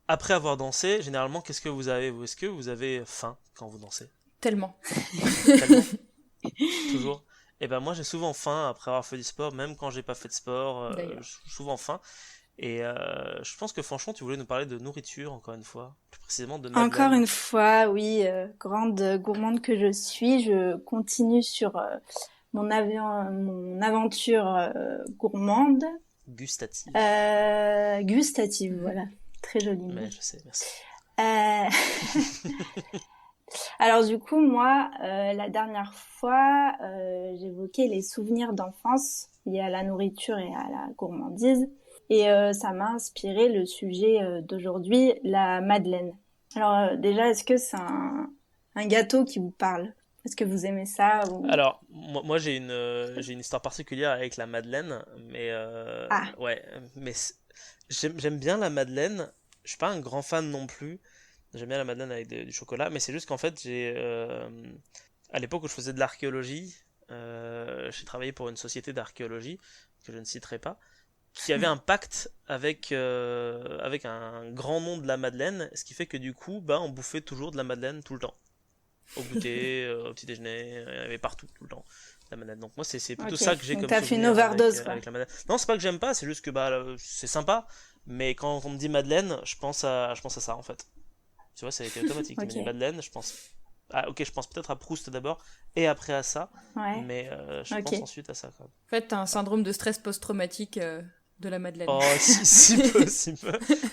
après avoir dansé, généralement, qu'est-ce que vous avez, vous? Est-ce que vous avez faim quand vous dansez? Tellement. Tellement? Toujours? Et ben moi j'ai souvent faim après avoir fait du sport, même quand j'ai pas fait de sport, D'ailleurs. j'ai souvent faim. Et je pense que franchement tu voulais nous parler de nourriture encore une fois, plus précisément de Encore madeleine. une fois, oui, grande gourmande que je suis, je continue sur mon aventure gourmande, Gustative. gustative, voilà, très joli mot. Mais je sais, merci. Euh, Alors du coup, moi, la dernière fois, j'évoquais les souvenirs d'enfance liés à la nourriture et à la gourmandise. Et ça m'a inspiré le sujet d'aujourd'hui, la madeleine. Alors déjà, est-ce que c'est un gâteau qui vous parle? Est-ce que vous aimez ça ou... Alors, moi j'ai une histoire particulière avec la madeleine, mais Ah, ouais, mais j'aime bien la madeleine. Je suis pas un grand fan non plus. J'aime bien la madeleine avec du chocolat, mais c'est juste qu'en fait à l'époque où je faisais de l'archéologie, j'ai travaillé pour une société d'archéologie que je ne citerai pas, qui avait un pacte avec un grand nom de la madeleine, ce qui fait que du coup, bah, on bouffait toujours de la madeleine tout le temps. Au goûter, au petit déjeuner, il y avait partout, tout le temps, la madeleine. Donc moi, c'est plutôt ok. ça que j'ai Donc comme t'as fait une souvenir overdose, quoi. avec la madeleine. Non, c'est pas que j'aime pas, c'est juste que bah, c'est sympa, mais quand on me dit madeleine, je pense à ça en fait. Tu vois, ça a été automatique. Tu m'as dit Ok, madeleine, je pense. Ah, ok, je pense peut-être à Proust d'abord, et après à ça, ouais, mais je pense ok. ensuite à ça quand même. En fait, t'as un syndrome de stress post-traumatique de la Madeleine. Oh, si peu, si peu.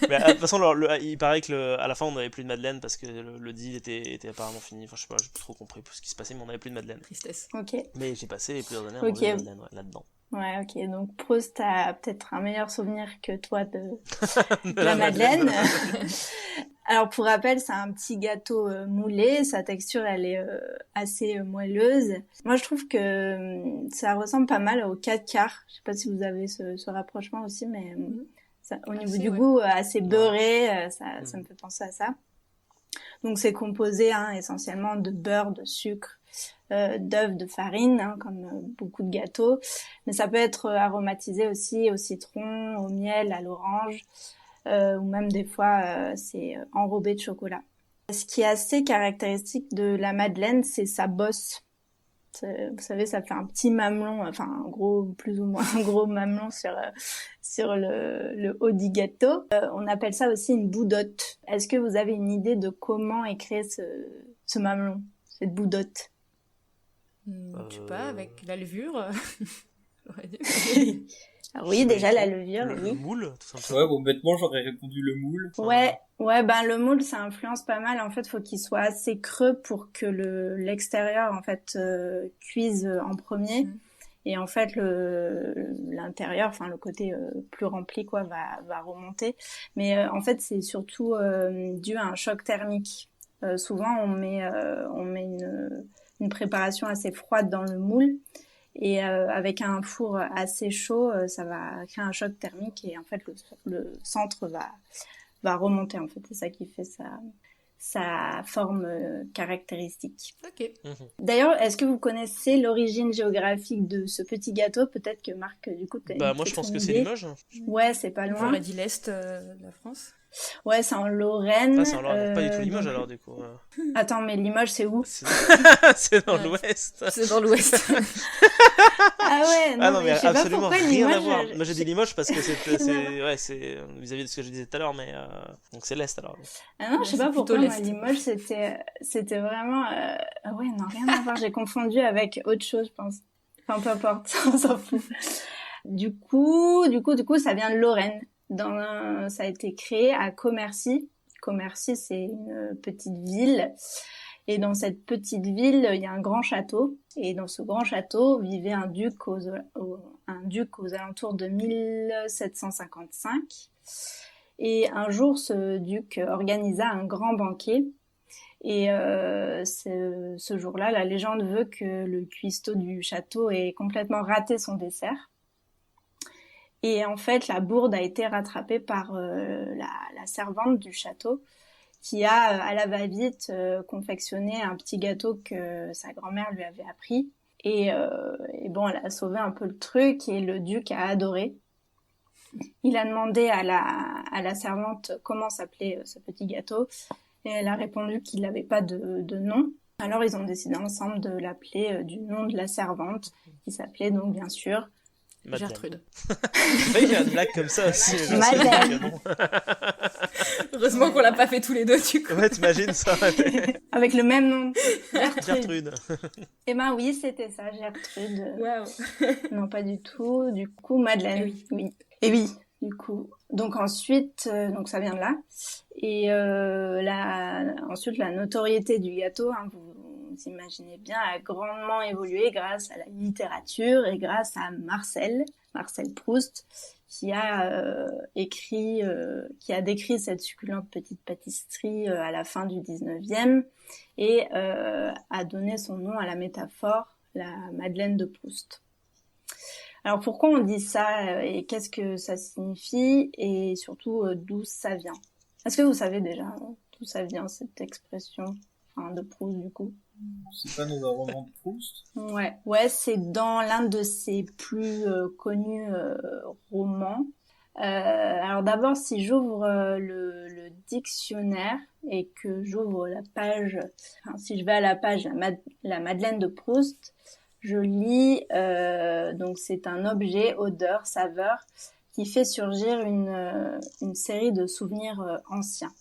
Mais de toute façon, il paraît que à la fin, on n'avait plus de Madeleine parce que le deal était apparemment fini. Enfin, je sais pas, j'ai pas trop compris ce qui se passait, mais on n'avait plus de Madeleine. Tristesse. Ok, Mais j'ai passé plusieurs années à manger des ok. Madeleines, ouais, là-dedans. Ouais, ok. Donc Proust a peut-être un meilleur souvenir que toi De de la la Madeleine, de madeleine. la Madeleine. Alors pour rappel, c'est un petit gâteau moulé. Sa texture, elle est assez moelleuse. Moi, je trouve que ça ressemble pas mal au 4 quarts. Je sais pas si vous avez ce rapprochement aussi, mais ça, au niveau Assez, du ouais. goût, assez Ouais. beurré, ça me Mhm. fait penser à ça. Donc c'est composé essentiellement de beurre, de sucre, d'œufs, de farine, comme beaucoup de gâteaux. Mais ça peut être aromatisé aussi au citron, au miel, à l'orange, ou même des fois c'est enrobé de chocolat. Ce qui est assez caractéristique de la madeleine, c'est sa bosse. Vous savez, ça fait un petit mamelon, enfin un gros, plus ou moins un gros mamelon sur le haut du gâteau. On appelle ça aussi une boudotte. Est-ce que vous avez une idée de comment est créé ce mamelon, cette boudotte? Je sais pas, Euh, avec la levure. J'aurais dit. Alors je sais oui, pas du déjà la tout. levure, Le oui. moule, tout Ouais, simplement. bon, bêtement, j'aurais répondu le moule. Enfin, Ouais, ben le moule, ça influence pas mal. En fait, faut qu'il soit assez creux pour que l'extérieur, en fait, cuise en premier. Mm. Et en fait, l'intérieur, enfin le côté plus rempli, quoi, va remonter. Mais en fait, c'est surtout dû à un choc thermique. Souvent, on met une préparation assez froide dans le moule. Et avec un four assez chaud, ça va créer un choc thermique et en fait le centre va remonter en fait. C'est ça qui fait sa forme caractéristique. Ok. Mhm. D'ailleurs, est-ce que vous connaissez l'origine géographique de ce petit gâteau? Peut-être que Marc, du coup, Bah, moi, je peut-être pense une que c'est idée. Limoges. Ouais, c'est pas loin. J'aurais dit l'Est de la France. Ouais, c'est en Ah, Lorraine. c'est en Lorraine. Pas du tout Limoges Donc, alors, du coup. attends, mais Limoges, c'est où? C'est c'est dans Ouais, l'Ouest. c'est dans l'Ouest. Ah ouais, Ah non, non, mais mais je sais pas absolument pourquoi rien à Limoges. voir. Moi, j'ai dit Limoges parce que Rien à voir. ouais, c'est vis-à-vis de ce que je disais tout à l'heure, mais donc c'est l'Est alors. Ah non, je Ouais, sais c'est pas plutôt pourquoi moi l'Est. Limoges c'était vraiment ah ouais, non, rien à voir, j'ai confondu avec autre chose, je pense. Enfin peu importe, on s'en fout. Du coup, ça vient de Lorraine. Ça a été créé à Commercy. Commercy, c'est une petite ville. Et dans cette petite ville, il y a un grand château. Et dans ce grand château vivait un duc aux alentours de 1755. Et un jour, ce duc organisa un grand banquet. Et ce jour-là, la légende veut que le cuistot du château ait complètement raté son dessert. Et en fait, la bourde a été rattrapée par la servante du château qui a, à la va-vite, confectionné un petit gâteau que sa grand-mère lui avait appris. Et bon, elle a sauvé un peu le truc et le duc a adoré. Il a demandé à la servante comment s'appelait ce petit gâteau et elle a répondu qu'il n'avait pas de nom. Alors ils ont décidé ensemble de l'appeler du nom de la servante qui s'appelait donc bien sûr Madeleine. Gertrude. J'ai failli faire une blague comme ça aussi. Madeleine. Heureusement qu'on l'a pas fait tous les deux du coup. Ouais, t'imagines ça. Avec le même nom. Gertrude. Eh ben oui, c'était ça, Gertrude. Waouh. Non, pas du tout. Du coup, Madeleine. Oui. Et oui, du coup. Donc ensuite, donc ça vient de là. Et ensuite, la notoriété du gâteau, hein, vous imaginez bien, a grandement évolué grâce à la littérature et grâce à Marcel Proust, qui a décrit cette succulente petite pâtisserie à la fin du 19e et a donné son nom à la métaphore, la Madeleine de Proust. Alors pourquoi on dit ça et qu'est-ce que ça signifie et surtout d'où ça vient? Est-ce que vous savez déjà d'où ça vient cette expression, enfin, de Proust du coup? C'est pas dans un roman de Proust? Ouais, c'est dans l'un de ses plus connus romans. Alors d'abord, si j'ouvre le dictionnaire et que j'ouvre la page, enfin, si je vais à la page la Madeleine de Proust, je lis, donc c'est un objet, odeur, saveur, qui fait surgir une série de souvenirs anciens.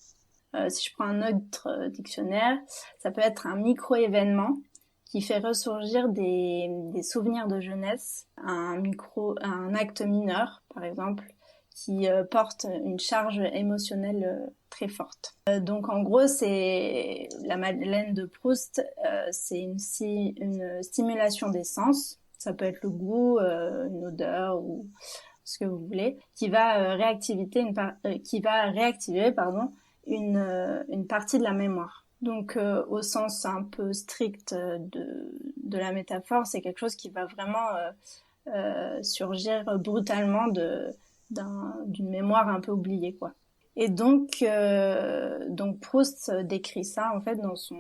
Si je prends un autre dictionnaire, ça peut être un micro-événement qui fait ressurgir des souvenirs de jeunesse, un acte mineur, par exemple, qui porte une charge émotionnelle très forte. Donc en gros, c'est la Madeleine de Proust, c'est une stimulation des sens. Ça peut être le goût, une odeur ou ce que vous voulez, qui va réactiver une partie de la mémoire. Donc au sens un peu strict de la métaphore, c'est quelque chose qui va vraiment surgir brutalement d'une mémoire un peu oubliée, quoi. Et donc Proust décrit ça en fait dans son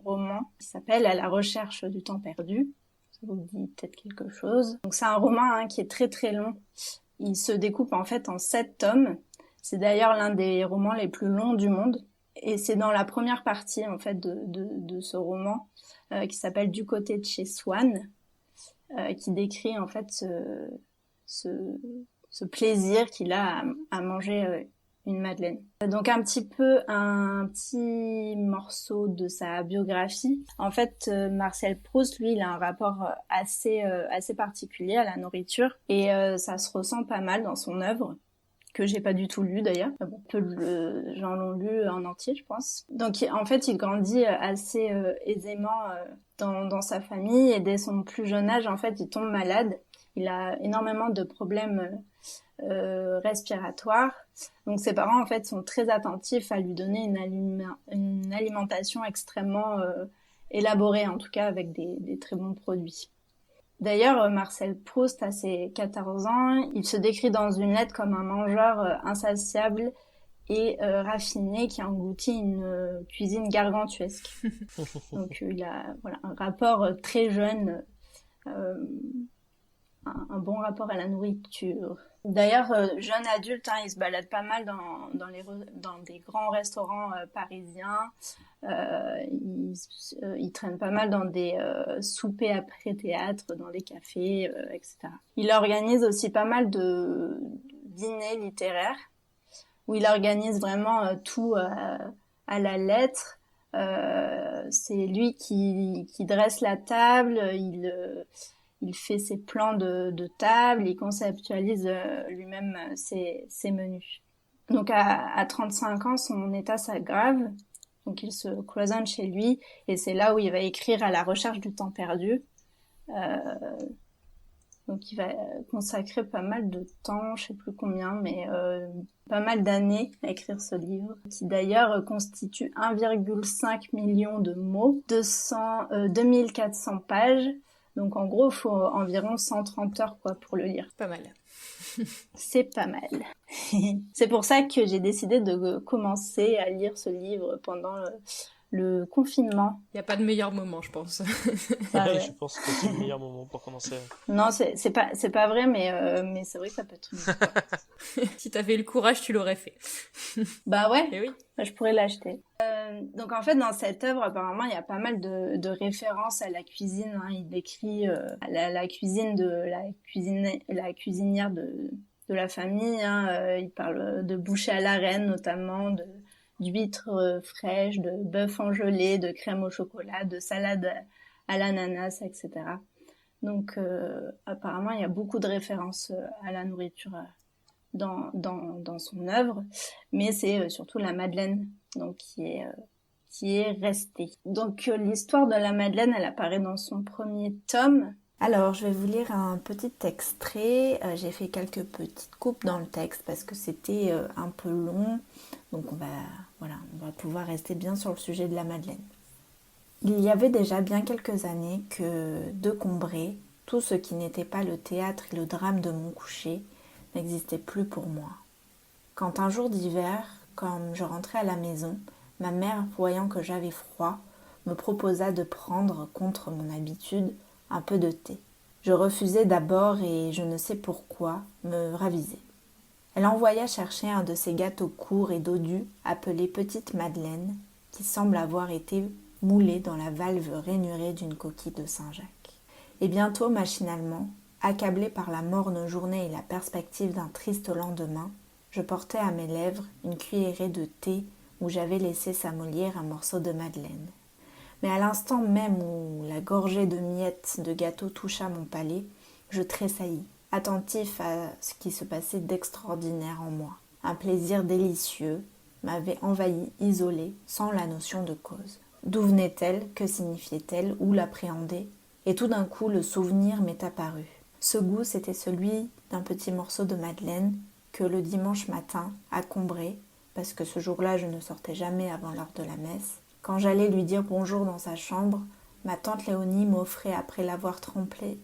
roman qui s'appelle À la recherche du temps perdu. Ça vous dit peut-être quelque chose. Donc c'est un roman qui est très très long. Il se découpe en fait en 7 tomes. C'est d'ailleurs l'un des romans les plus longs du monde. Et c'est dans la première partie en fait de ce roman qui s'appelle Du côté de chez Swann, qui décrit en fait ce plaisir qu'il a à manger une madeleine. Donc un petit morceau de sa biographie. En fait, Marcel Proust, lui, il a un rapport assez particulier à la nourriture et ça se ressent pas mal dans son œuvre, que j'ai pas du tout lu d'ailleurs. Bon, peu de gens l'ont lu en entier, je pense. Donc en fait, il grandit assez aisément dans sa famille et dès son plus jeune âge, en fait, il tombe malade. Il a énormément de problèmes respiratoires. Donc ses parents, en fait, sont très attentifs à lui donner une alimentation extrêmement élaborée, en tout cas avec des très bons produits. D'ailleurs, Marcel Proust, à ses 14 ans, il se décrit dans une lettre comme un mangeur insatiable et raffiné qui engloutit une cuisine gargantuesque. Donc il a un rapport très jeune, un bon rapport à la nourriture. D'ailleurs, jeune adulte, il se balade pas mal dans des grands restaurants parisiens. Il traîne pas mal dans des soupers après théâtre, dans des cafés, etc. Il organise aussi pas mal de dîners littéraires où il organise vraiment tout à la lettre. C'est lui qui dresse la table, il fait ses plans de table, il conceptualise lui-même ses menus. Donc à 35 ans, son état s'aggrave, donc il se cloisonne chez lui, et c'est là où il va écrire À la recherche du temps perdu. Donc il va consacrer pas mal de temps, je sais plus combien, mais pas mal d'années à écrire ce livre, qui d'ailleurs constitue 1,5 million de mots, 2400 pages. Donc en gros, il faut environ 130 heures pour le lire. Pas mal. C'est pas mal. C'est pour ça que j'ai décidé de commencer à lire ce livre pendant le confinement. Il n'y a pas de meilleur moment, je pense. Ah Ouais, ouais. je pense que c'est le meilleur moment pour commencer. Non, c'est pas vrai, mais c'est vrai que ça peut être une histoire. Si t'avais le courage, tu l'aurais fait. Bah ouais, Eh oui. je pourrais l'acheter. Donc en fait, dans cette œuvre, apparemment, il y a pas mal de références à la cuisine. Hein. Il décrit la cuisine de la cuisinière de la famille. Hein. Il parle de bouchée à la reine, notamment, d'huîtres fraîches, de bœuf en gelée, de crème au chocolat, de salade à l'ananas, etc. Donc apparemment, il y a beaucoup de références à la nourriture dans son œuvre, mais c'est surtout la Madeleine donc qui est restée. Donc l'histoire de la Madeleine, elle apparaît dans son premier tome. Alors, je vais vous lire un petit extrait. J'ai fait quelques petites coupes dans le texte parce que c'était un peu long. Donc on va pouvoir rester bien sur le sujet de la Madeleine. Il y avait déjà bien quelques années que, de Combray, tout ce qui n'était pas le théâtre et le drame de mon coucher n'existait plus pour moi. Quand un jour d'hiver, comme je rentrais à la maison, ma mère, voyant que j'avais froid, me proposa de prendre, contre mon habitude, un peu de thé. Je refusai d'abord et, je ne sais pourquoi, me ravisai. Elle envoya chercher un de ces gâteaux courts et dodus appelés Petite Madeleine, qui semble avoir été moulé dans la valve rainurée d'une coquille de Saint-Jacques. Et bientôt, machinalement, accablé par la morne journée et la perspective d'un triste lendemain, je portais à mes lèvres une cuillerée de thé où j'avais laissé s'amollir un morceau de madeleine. Mais à l'instant même où la gorgée de miettes de gâteau toucha mon palais, je tressaillis, attentif à ce qui se passait d'extraordinaire en moi. Un plaisir délicieux m'avait envahi, isolé, sans la notion de cause. D'où venait-elle? Que signifiait-elle? Où l'appréhender? Et tout d'un coup, le souvenir m'est apparu. Ce goût, c'était celui d'un petit morceau de madeleine que le dimanche matin, à Combray, parce que ce jour-là, je ne sortais jamais avant l'heure de la messe, quand j'allais lui dire bonjour dans sa chambre, ma tante Léonie m'offrait après l'avoir trempé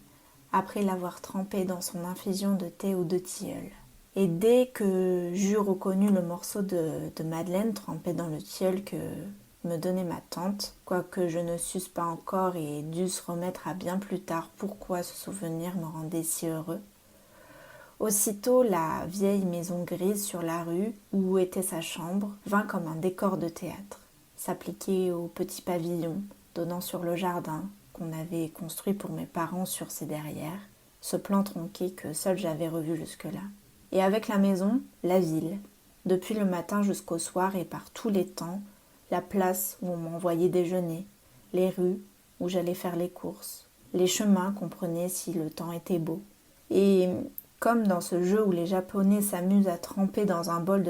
dans son infusion de thé ou de tilleul. Et dès que j'eus reconnu le morceau de madeleine trempé dans le tilleul que me donnait ma tante, quoique je ne susse pas encore et dusse remettre à bien plus tard pourquoi ce souvenir me rendait si heureux. Aussitôt la vieille maison grise sur la rue, où était sa chambre, vint comme un décor de théâtre, s'appliquer au petit pavillon donnant sur le jardin qu'on avait construit pour mes parents sur ses derrières, ce plan tronqué que seul j'avais revu jusque-là. Et avec la maison, la ville, depuis le matin jusqu'au soir et par tous les temps, la place où on m'envoyait déjeuner, les rues où j'allais faire les courses, les chemins qu'on prenait si le temps était beau. Et comme dans ce jeu où les Japonais s'amusent à tremper dans un bol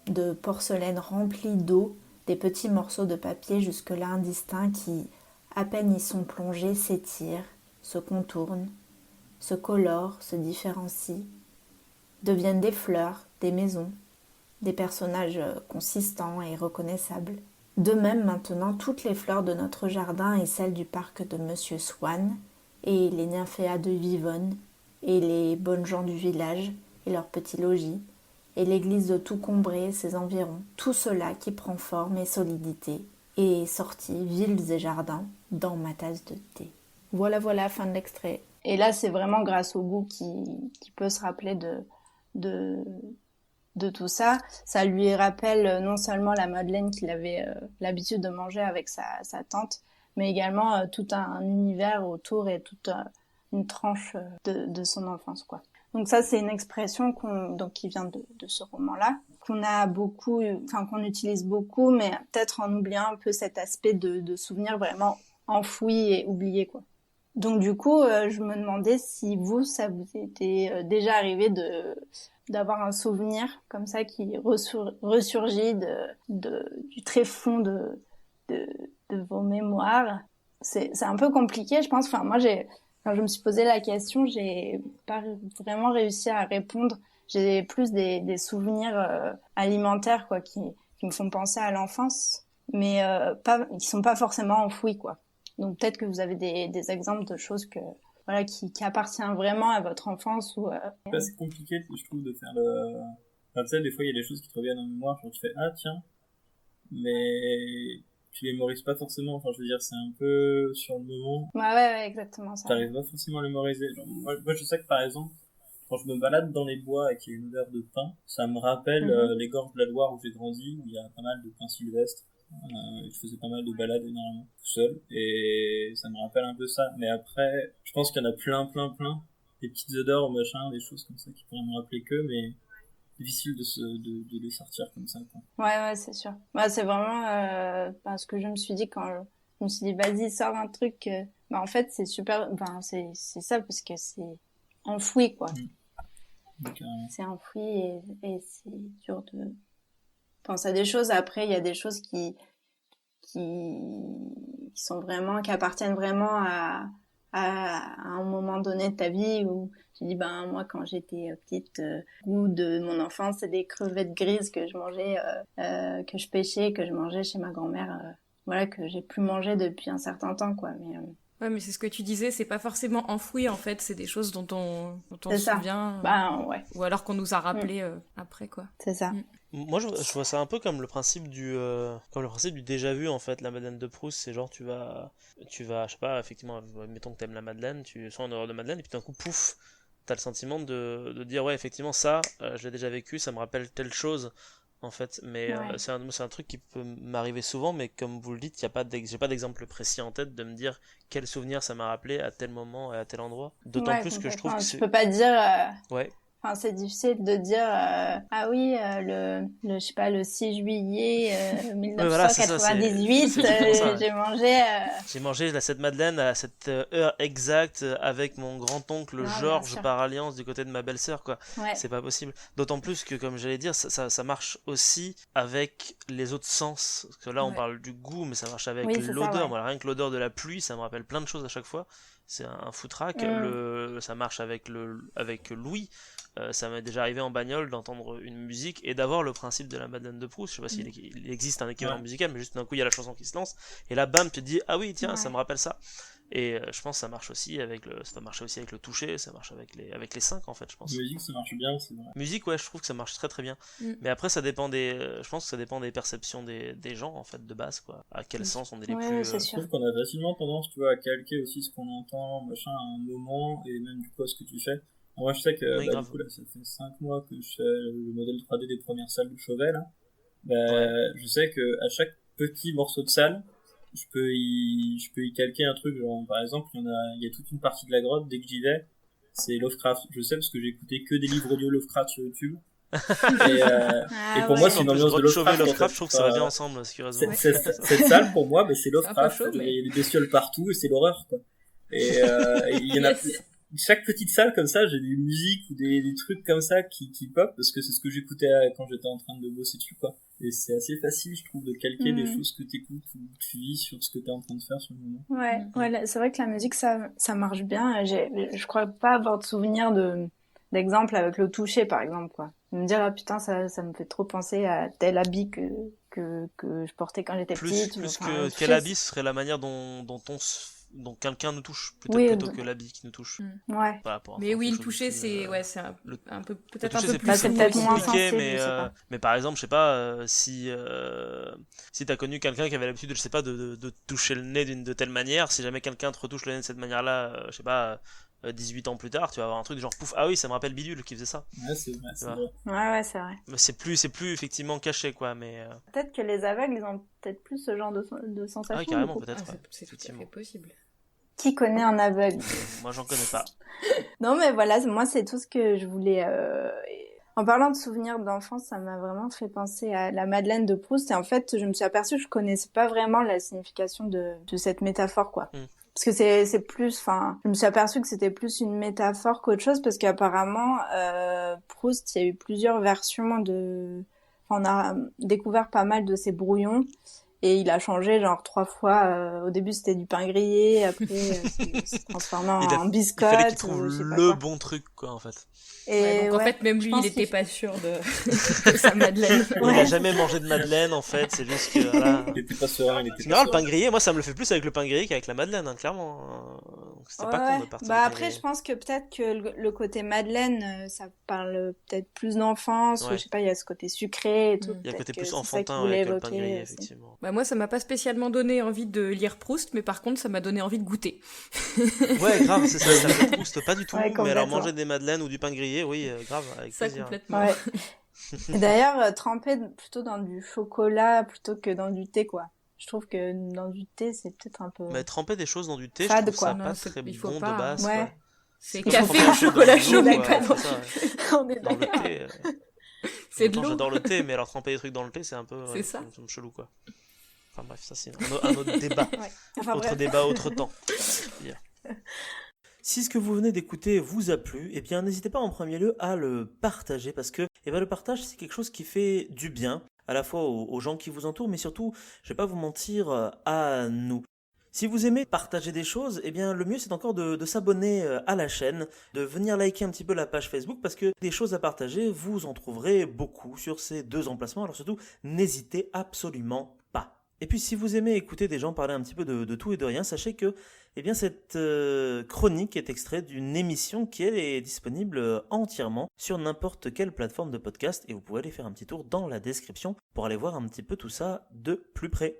de porcelaine rempli d'eau des petits morceaux de papier jusque-là indistincts qui, à peine y sont plongés, s'étirent, se contournent, se colorent, se différencient, deviennent des fleurs, des maisons, des personnages consistants et reconnaissables. De même maintenant, toutes les fleurs de notre jardin et celles du parc de Monsieur Swann, et les nymphéas de Vivonne, et les bonnes gens du village, et leurs petits logis, et l'église de tout Combray et ses environs, tout cela qui prend forme et solidité, et est sorti, villes et jardins, dans ma tasse de thé. Voilà, fin de l'extrait. Et là, c'est vraiment grâce au goût qui peut se rappeler de tout ça. Ça lui rappelle non seulement la madeleine qu'il avait l'habitude de manger avec sa tante, mais également tout un univers autour et toute une tranche de son enfance, quoi. Donc ça, c'est une expression qui vient de ce roman-là, qu'on utilise beaucoup, mais peut-être en oubliant un peu cet aspect de souvenir vraiment enfoui et oublié, quoi. Donc du coup, je me demandais si ça vous était déjà arrivé d'avoir un souvenir comme ça qui ressurgit du tréfonds de vos mémoires. C'est un peu compliqué, je pense. Enfin, moi, quand je me suis posé la question, j'ai pas vraiment réussi à répondre. J'ai plus des souvenirs alimentaires, quoi, qui me font penser à l'enfance, mais qui sont pas forcément enfouis, quoi. Donc peut-être que vous avez des exemples de choses qui appartiennent vraiment à votre enfance ou C'est compliqué, je trouve, de faire le... Enfin, tu sais, des fois, il y a des choses qui te reviennent en mémoire, genre tu fais « Ah, tiens !» Mais tu les mémorises pas forcément. Enfin, je veux dire, c'est un peu sur le moment. Ouais, exactement ça. T'arrives pas forcément à le mémoriser. Genre, moi, je sais que par exemple, quand je me balade dans les bois et qu'il y a une odeur de pin, ça me rappelle les gorges de la Loire où j'ai grandi, où il y a pas mal de pins sylvestres. Je faisais pas mal de balades énormément tout seul et ça me rappelle un peu ça. Mais après, je pense qu'il y en a plein. Des petites odeurs, machin, des choses comme ça qui pourraient me rappeler que, mais difficile de les sortir comme ça, quoi. Ouais, c'est sûr. Ouais, c'est vraiment ce que je me suis dit quand je me suis dit vas-y, sors un truc. Bah en fait, c'est super. Enfin, c'est ça parce que c'est enfoui, quoi. Donc, C'est enfoui et c'est dur de penser à des choses. Après, il y a des choses qui sont vraiment, qui appartiennent vraiment à un moment donné de ta vie où j'ai dit, moi, quand j'étais petite, goût de mon enfance, c'est des crevettes grises que je mangeais, que je pêchais, que je mangeais chez ma grand-mère, voilà, que j'ai plus mangé depuis un certain temps, quoi. Mais, Ouais, mais c'est ce que tu disais, c'est pas forcément enfoui, en fait, c'est des choses dont on c'est se ça. souvient. Ouais. Ou alors qu'on nous a rappelé après, quoi. C'est ça. Moi, je vois ça un peu comme le principe du déjà vu, en fait. La Madeleine de Proust, c'est genre, tu vas, je sais pas, effectivement, mettons que t'aimes la Madeleine, tu sois en horreur de Madeleine, et puis d'un coup, pouf, t'as le sentiment de dire, ouais, effectivement, ça, je l'ai déjà vécu, ça me rappelle telle chose, en fait. Mais Ouais. c'est un truc qui peut m'arriver souvent, mais comme vous le dites, j'ai pas d'exemple précis en tête de me dire quel souvenir ça m'a rappelé à tel moment et à tel endroit. D'autant Ouais, plus que je trouve que tu c'est... peux pas dire, Ouais. enfin, c'est difficile de dire ah oui je sais pas, le 6 juillet Ouais, voilà, c'est ça, 1998 c'est exactement ça. j'ai mangé J'ai mangé cette madeleine à cette heure exacte avec mon grand-oncle bien Georges sûr. par alliance du côté de ma belle-sœur, quoi. Ouais. C'est pas possible. D'autant plus que, comme j'allais dire, ça marche aussi avec les autres sens. Parce que là, on Ouais. parle du goût, mais ça marche avec Oui, c'est ça, l'odeur. ouais. Voilà, rien que l'odeur de la pluie, ça me rappelle plein de choses à chaque fois. C'est un foutraque. Ça marche avec l'ouïe. Ça m'est déjà arrivé en bagnole d'entendre une musique et d'avoir le principe de la Madeleine de Proust. Je sais pas s'il existe un équivalent musical, mais juste d'un coup il y a la chanson qui se lance et là bam tu te dis ah oui tiens ça me rappelle ça. Et je pense que ça marche aussi ça marche aussi avec le toucher, ça marche avec les cinq en fait je pense. musique, ça marche bien, c'est vrai. Musique ouais je trouve que ça marche très très bien. Mais après ça dépend je pense que ça dépend des perceptions des gens en fait de base quoi. À quel sens on est les plus. c'est Je sûr. trouve qu'on a facilement tendance, tu vois, à calquer aussi ce qu'on entend, machin, à un moment, et même du coup à ce que tu fais. Moi, je sais que, Oui, du coup, là, ça fait 5 mois que je fais le modèle 3D des premières salles de Chauvet, là. Je sais que à chaque petit morceau de salle, je peux y calquer un truc, genre, par exemple, il y a toute une partie de la grotte, dès que j'y vais, c'est Lovecraft. Je sais parce que j'ai écouté que des livres audio Lovecraft sur YouTube. Et pour moi, c'est une ambiance de Lovecraft. Je trouve que ça va bien ensemble, curieusement. Cette salle, pour moi, c'est Lovecraft. chaud, mais... Il y a des bestioles partout et c'est l'horreur, quoi. Et il y en a chaque petite salle comme ça, j'ai des musiques ou des trucs comme ça qui pop parce que c'est ce que j'écoutais quand j'étais en train de bosser dessus, quoi. Et c'est assez facile, je trouve, de calquer des choses que t'écoutes ou que tu vis sur ce que t'es en train de faire sur le moment. Ouais, c'est vrai que la musique ça marche bien. Je crois pas avoir de souvenir d'exemple avec le toucher par exemple, quoi. Me dire ah putain ça me fait trop penser à tel habit que je portais quand j'étais petite. Plus que quel habit, ce serait la manière dont quelqu'un nous touche plutôt que l'habit qui nous touche. Ouais. Mais oui, le toucher, c'est un peu peut-être un peu plus c'est peut-être moins compliqué, sensible, mais par exemple, je sais pas si t'as connu quelqu'un qui avait l'habitude, je sais pas, de toucher le nez d'une de telle manière, si jamais quelqu'un te retouche le nez de cette manière-là, je sais pas. 18 ans plus tard, tu vas avoir un truc genre pouf, ah oui, ça me rappelle Bidule qui faisait ça. Ouais, c'est vrai. Ouais, c'est vrai. Mais c'est plus effectivement caché, quoi, mais... Peut-être que les aveugles, ils ont peut-être plus ce genre de sensation. Ah, carrément, peut-être. C'est tout à fait possible. Qui connaît un aveugle? Moi, j'en connais pas. Non, mais voilà, moi, c'est tout ce que je voulais... En parlant de souvenirs d'enfance, ça m'a vraiment fait penser à la Madeleine de Proust. Et en fait, je me suis aperçue que je connaissais pas vraiment la signification de cette métaphore, quoi. Parce que c'est plus, enfin, je me suis aperçue que c'était plus une métaphore qu'autre chose parce qu'apparemment, Proust, il y a eu plusieurs versions on a découvert pas mal de ses brouillons et il a changé genre 3 fois. Au début, c'était du pain grillé, après, c'est transformé en biscotte. Il fallait qu'il trouve le bon truc, quoi, en fait. Et donc en fait, même lui, il était pas sûr de sa madeleine. Il a jamais mangé de madeleine, en fait, c'est juste que, voilà. Il était pas serein, le pain grillé, moi, ça me le fait plus avec le pain grillé qu'avec la madeleine, hein, clairement. Donc, c'était pas con de partir. Après, je pense que peut-être que le côté madeleine, ça parle peut-être plus d'enfance, ou je sais pas, il y a ce côté sucré et tout. Il y a le côté plus enfantin avec le pain grillé, effectivement. Moi, moi, ça m'a pas spécialement donné envie de lire Proust, mais par contre, ça m'a donné envie de goûter. Ouais, grave, c'est ça fait Proust, pas du tout. Ouais, mais alors complètement. manger des madeleines ou du pain grillé, oui, grave, avec Ça, plaisir. complètement. Ouais. Et d'ailleurs, tremper plutôt dans du chocolat plutôt que dans du thé, quoi. Je trouve que dans du thé, c'est peut-être un peu... Mais tremper des choses dans du thé, Fade, je trouve quoi. ça Non, pas c'est- très il faut bon pas, de base. ouais. Quoi. C'est comme café tremper ou un peu chocolat dans chaud, l'eau, mais quoi, pas dans... c'est ça, ouais. On est Dans le d'accord. thé. C'est de Pourtant, l'eau. j'adore le thé, mais alors tremper des trucs dans le thé, c'est un peu C'est ça. ça me chelou, quoi. Enfin bref, ça c'est un autre débat. Ouais. Enfin, Autre bref. débat, autre temps. Si ce que vous venez d'écouter vous a plu, eh bien n'hésitez pas en premier lieu à le partager parce que le partage c'est quelque chose qui fait du bien à la fois aux gens qui vous entourent mais surtout, je vais pas vous mentir, à nous. Si vous aimez partager des choses, eh bien le mieux c'est encore de s'abonner à la chaîne, de venir liker un petit peu la page Facebook parce que des choses à partager, vous en trouverez beaucoup sur ces 2 emplacements. Alors surtout, n'hésitez absolument pas. Et puis si vous aimez écouter des gens parler un petit peu de tout et de rien, sachez que eh bien, cette chronique est extraite d'une émission qui elle, est disponible entièrement sur n'importe quelle plateforme de podcast et vous pouvez aller faire un petit tour dans la description pour aller voir un petit peu tout ça de plus près.